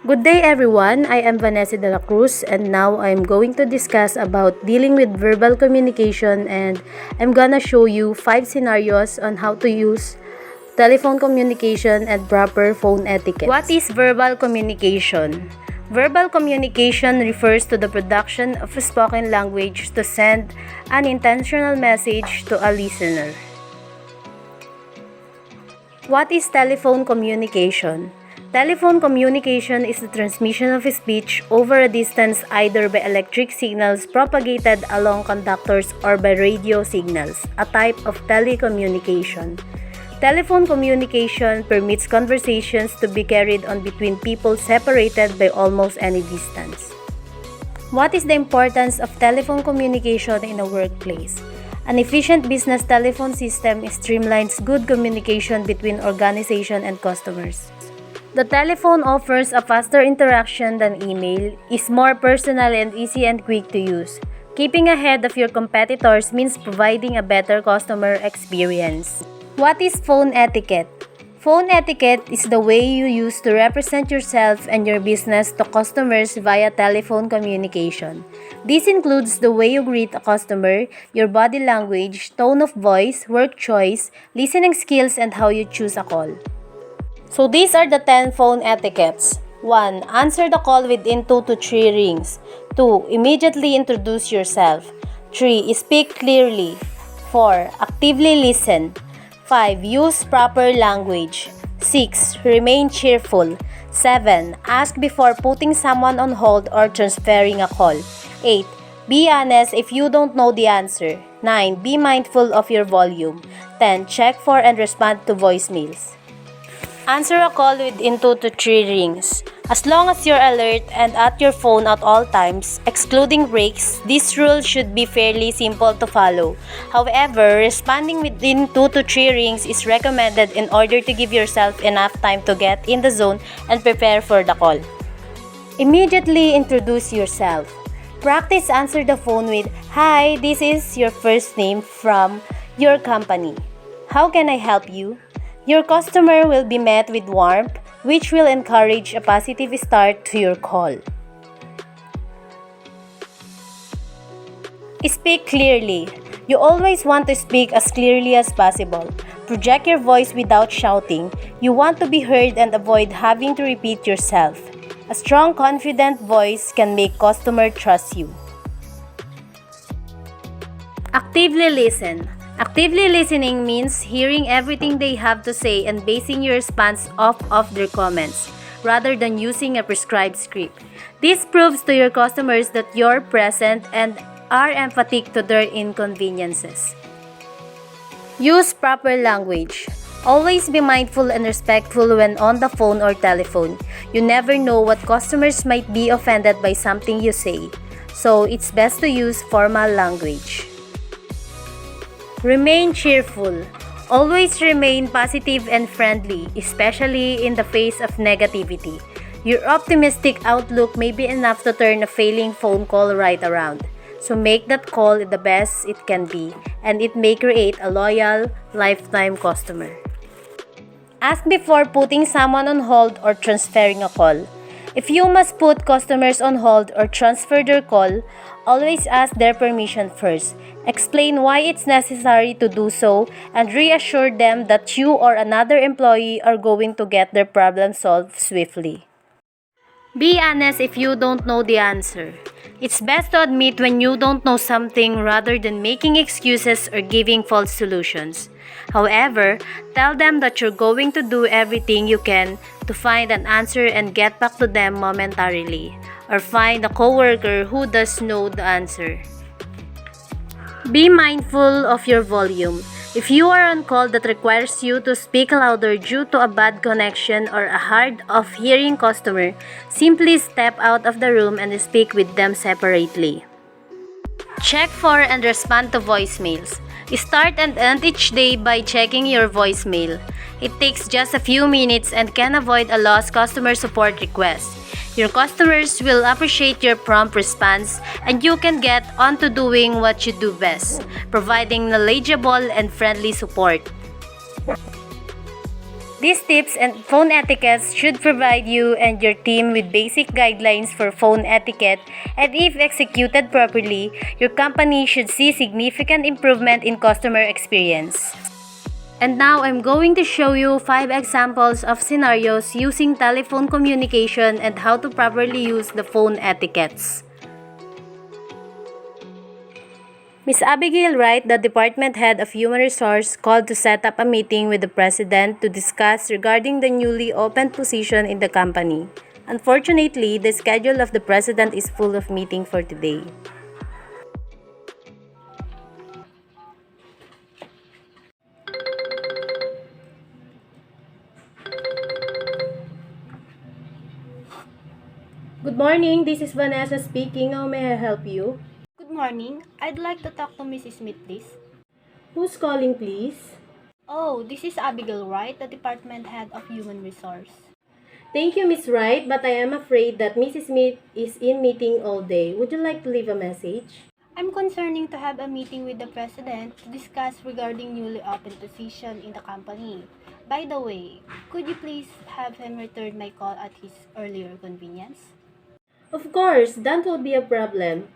Good day everyone, I am Vanessa de la Cruz and now I'm going to discuss about dealing with verbal communication and I'm gonna show you 5 scenarios on how to use telephone communication and proper phone etiquette. What is verbal communication? Verbal communication refers to the production of a spoken language to send an intentional message to a listener. What is telephone communication? Telephone communication is the transmission of speech over a distance either by electric signals propagated along conductors or by radio signals, a type of telecommunication. Telephone communication permits conversations to be carried on between people separated by almost any distance. What is the importance of telephone communication in a workplace? An efficient business telephone system streamlines good communication between organization and customers. The telephone offers a faster interaction than email, is more personal and easy and quick to use. Keeping ahead of your competitors means providing a better customer experience. What is phone etiquette? Phone etiquette is the way you use to represent yourself and your business to customers via telephone communication. This includes the way you greet a customer, your body language, tone of voice, work choice, listening skills, and how you choose a call. So these are the 10 phone etiquettes. 1. Answer the call within 2 to 3 rings. 2. Immediately introduce yourself. 3. Speak clearly. 4. Actively listen. 5. Use proper language. 6. Remain cheerful. 7. Ask before putting someone on hold or transferring a call. 8. Be honest if you don't know the answer. 9. Be mindful of your volume. 10. Check for and respond to voicemails. Answer a call within 2 to 3 rings. As long as you're alert and at your phone at all times, excluding breaks, this rule should be fairly simple to follow. However, responding within 2 to 3 rings is recommended in order to give yourself enough time to get in the zone and prepare for the call. Immediately introduce yourself. Practice answer the phone with, "Hi, this is your first name from your company. How can I help you?" Your customer will be met with warmth, which will encourage a positive start to your call. Speak clearly. You always want to speak as clearly as possible. Project your voice without shouting. You want to be heard and avoid having to repeat yourself. A strong, confident voice can make customer trust you. Actively listen. Actively listening means hearing everything they have to say and basing your response off of their comments, rather than using a prescribed script. This proves to your customers that you're present and are emphatic to their inconveniences. Use proper language. Always be mindful and respectful when on the phone or telephone. You never know what customers might be offended by something you say, so it's best to use formal language. Remain cheerful. Always remain positive and friendly, especially in the face of negativity. Your optimistic outlook may be enough to turn a failing phone call right around. So make that call the best it can be, and it may create a loyal, lifetime customer. Ask before putting someone on hold or transferring a call. If you must put customers on hold or transfer their call, always ask their permission first. Explain why it's necessary to do so and reassure them that you or another employee are going to get their problem solved swiftly. Be honest if you don't know the answer. It's best to admit when you don't know something rather than making excuses or giving false solutions. However, tell them that you're going to do everything you can to find an answer and get back to them momentarily, or find a coworker who does know the answer. Be mindful of your volume. If you are on call that requires you to speak louder due to a bad connection or a hard of hearing customer, simply step out of the room and speak with them separately. Check for and respond to voicemails. Start and end each day by checking your voicemail. It takes just a few minutes and can avoid a lost customer support request. Your customers will appreciate your prompt response and you can get on to doing what you do best, providing knowledgeable and friendly support. These tips and phone etiquettes should provide you and your team with basic guidelines for phone etiquette, and if executed properly, your company should see significant improvement in customer experience. And now I'm going to show you 5 examples of scenarios using telephone communication and how to properly use the phone etiquettes. Ms. Abigail Wright, the department head of Human Resource, called to set up a meeting with the president to discuss regarding the newly opened position in the company. Unfortunately, the schedule of the president is full of meeting for today. Good morning, this is Vanessa speaking. How may I help you? Good morning. I'd like to talk to Mrs. Smith, please. Who's calling, please? Oh, this is Abigail Wright, the department head of Human Resource. Thank you, Miss Wright, but I am afraid that Mrs. Smith is in meeting all day. Would you like to leave a message? I'm concerning to have a meeting with the president to discuss regarding newly opened position in the company. By the way, could you please have him return my call at his earlier convenience? Of course, that will be a problem.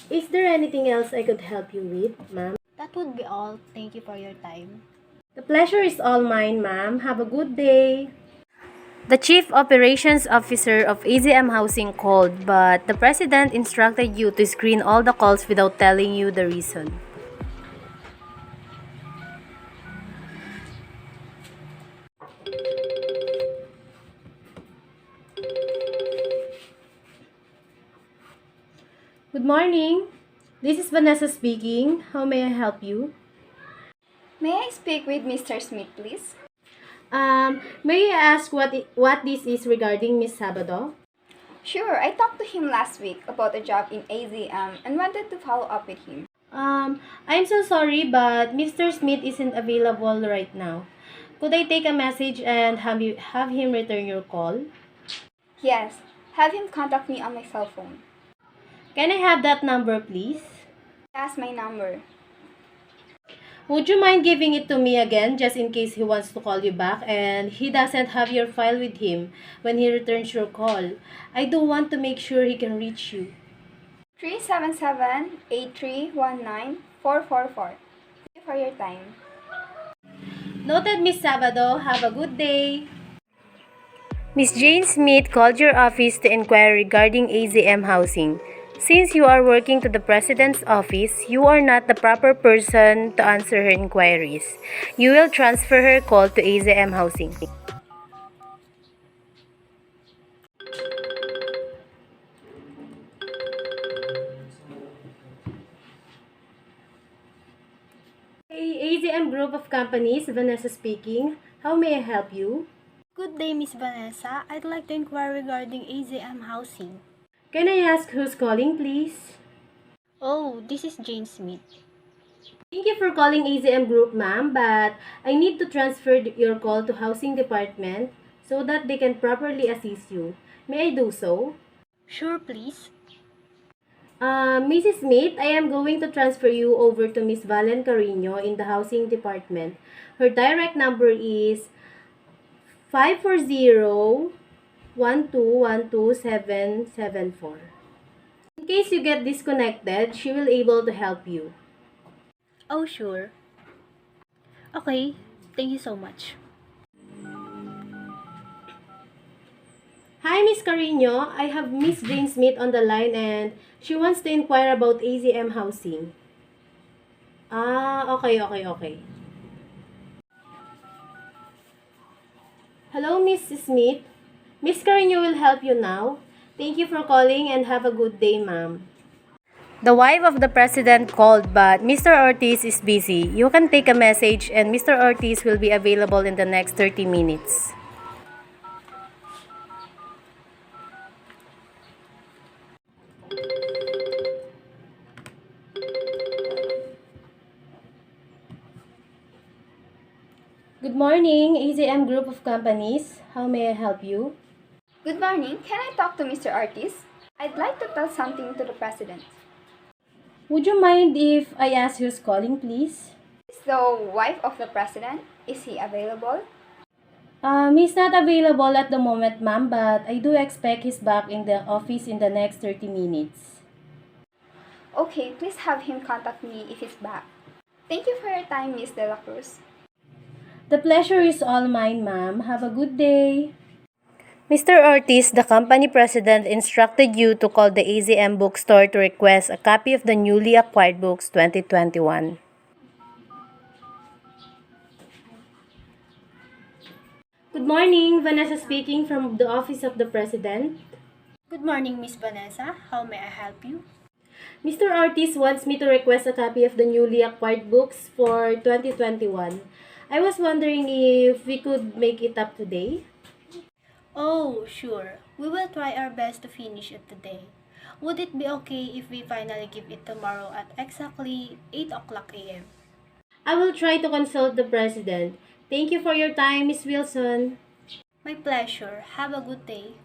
Is there anything else I could help you with, ma'am? That would be all. Thank you for your time. The pleasure is all mine, ma'am. Have a good day. The Chief Operations Officer of AZM Housing called, but the President instructed you to screen all the calls without telling you the reason. Good morning. This is Vanessa speaking. How may I help you? May I speak with Mr. Smith, please? May I ask what this is regarding Miss Sabado? Sure, I talked to him last week about a job in AZM and wanted to follow up with him. I'm so sorry, but Mr. Smith isn't available right now. Could I take a message and have him return your call? Yes, have him contact me on my cell phone. Can I have that number, please? That's my number. Would you mind giving it to me again, just in case he wants to call you back and he doesn't have your file with him when he returns your call? I do want to make sure he can reach you. 377-8319-444. Thank you for your time. Noted, Miss Sabado. Have a good day. Miss Jane Smith called your office to inquire regarding AZM Housing. Since you are working to the President's office, you are not the proper person to answer her inquiries. You will transfer her call to AZM Housing. Hey, AZM Group of Companies, Vanessa speaking. How may I help you? Good day, Miss Vanessa. I'd like to inquire regarding AZM Housing. Can I ask who's calling, please? Oh, this is Jane Smith. Thank you for calling AZM Group, ma'am, but I need to transfer your call to Housing Department so that they can properly assist you. May I do so? Sure, please. Mrs. Smith, I am going to transfer you over to Miss Valen Carino in the Housing Department. Her direct number is 540-1212-774. In case you get disconnected, she will able to help you. Oh, sure. Okay, thank you so much. Hi, Miss Carino. I have Miss Jane Smith on the line and she wants to inquire about AZM Housing. Okay. Hello, Miss Smith. Miss Carino will help you now. Thank you for calling and have a good day, ma'am. The wife of the president called, but Mr. Ortiz is busy. You can take a message and Mr. Ortiz will be available in the next 30 minutes. Good morning, AZM Group of Companies. How may I help you? Good morning. Can I talk to Mr. Ortiz? I'd like to tell something to the president. Would you mind if I ask who's calling, please? Is the wife of the president? Is he available? He's not available at the moment, ma'am, but I do expect he's back in the office in the next 30 minutes. Okay, please have him contact me if he's back. Thank you for your time, Miss De La Cruz. The pleasure is all mine, ma'am. Have a good day. Mr. Ortiz, the company president, instructed you to call the AZM bookstore to request a copy of the newly acquired books 2021. Good morning, Vanessa speaking from the office of the president. Good morning, Miss Vanessa. How may I help you? Mr. Ortiz wants me to request a copy of the newly acquired books for 2021. I was wondering if we could make it up today. Oh, sure. We will try our best to finish it today. Would it be okay if we finally give it tomorrow at exactly 8 o'clock a.m.? I will try to consult the president. Thank you for your time, Miss Wilson. My pleasure. Have a good day.